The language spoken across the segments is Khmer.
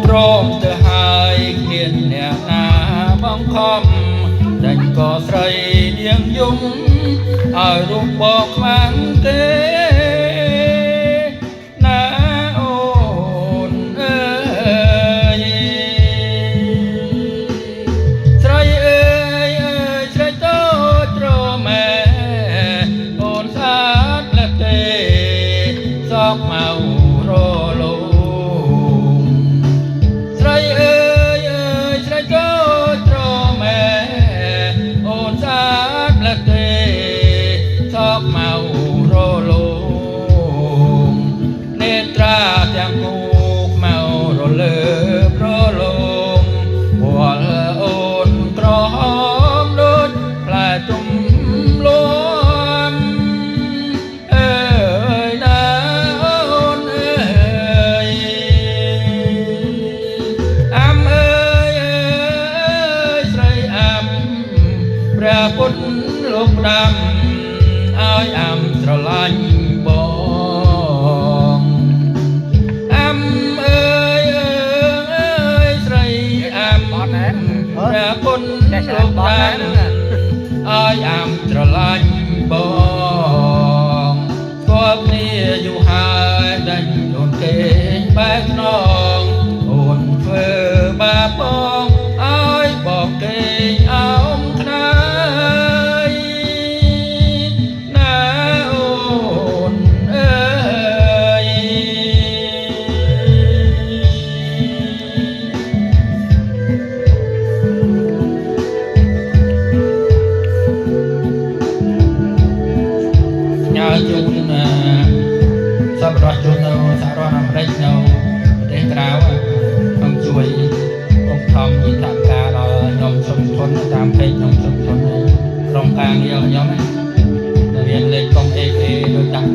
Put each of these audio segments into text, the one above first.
ព្រមទៅហើយគ្មានអ្នកណាបង្ខំដេញក៏ស្រីនាងយំឲ្យរូបបកខ្មាំងទេណាអូនអើយស្រីអើយអើយស្រីតូចត្រមែអូនស្អាតလက်ទេសក់មករលូស្រីអើយអើយស្រីតូចត្រមែអូនស្អាតလက်ទេសក់មករលូនេត្រាទាំងគូកមករលើប្រលងវល់អូនក្រហមដូចផ្លែទុំលំអើយណាអូនអើយអាំអើយអើយស្រីអាំព្រះពុទ្ធលោកដាំឲ្យអាំស្រឡាញ់បងអាំអើយអើយស្រីអាំព្រះពុទ្ធលោកដាំឲ្យអាំស្រឡាញ់បងស្គាល់គ្នាយូរហើយដាច់អូនគេងបែកខ្នងអូនធ្វើបាបបងឲ្យបងគេងអោមខ្នើយណាអូនអើយញ៉ាយជូនសប្បុរសជននៅសហរដ្ឋអាមេរិកនៅប្រទេសក្រៅខ្ញុំជួយឧបត្ថម្ភយថាការដល់ខ្ញុំសុំធនតាមពេកខ្ញុំសុំធនក្រុមការងារខ្ញុំដែលមានលេខកុំ AA ដូចដាក់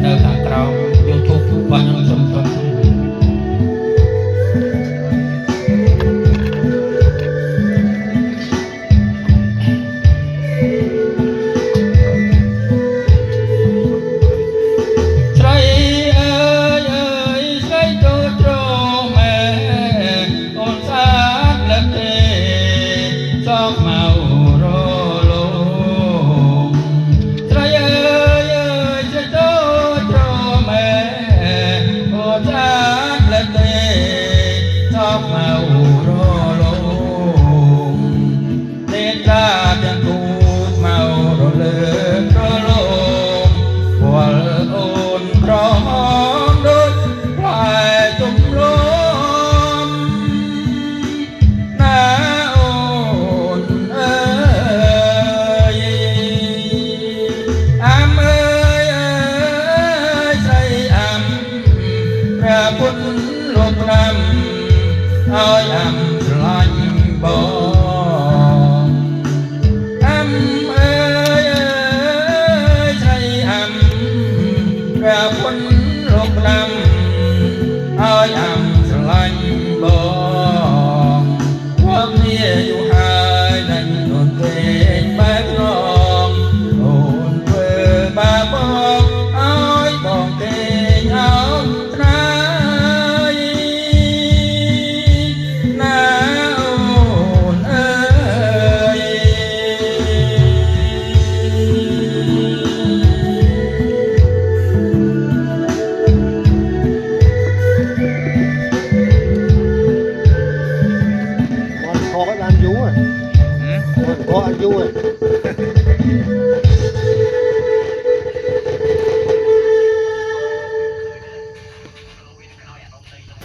នៅខាងក្រោម YouTube របស់ខ្ញុំសុំធនស្រីអើយអើយស្រីតូចត្រមែអូនស្អាតလက်ទេសក់មករលងស្រីអើយអើយស្រីតូចត្រមែអូនស្អាតလက်ទេសក់មករលងនេត្រាទាំងគូមករលើប្រលងវល់អូនក្រហមដូចផ្លែទុំលំណាអូនអើយអាំអើយអើយស្រីអាំព្រះពុទ្ធលោកដាំឲ្យអាំស្រឡាញ់បងអាំអើយអើយស្រីអាំព្រះពុទ្ធលោកដាំឲ្យអាំស្រឡាញ់បងពួកគ្នាយូរហើយដាច់អូនពេកបែកខ្នងអូនធ្វើបាបបងឲ្យបងគេងអោមត្រើយណាអូនអើយCon có cái ăn vú à? Con có ăn vú à?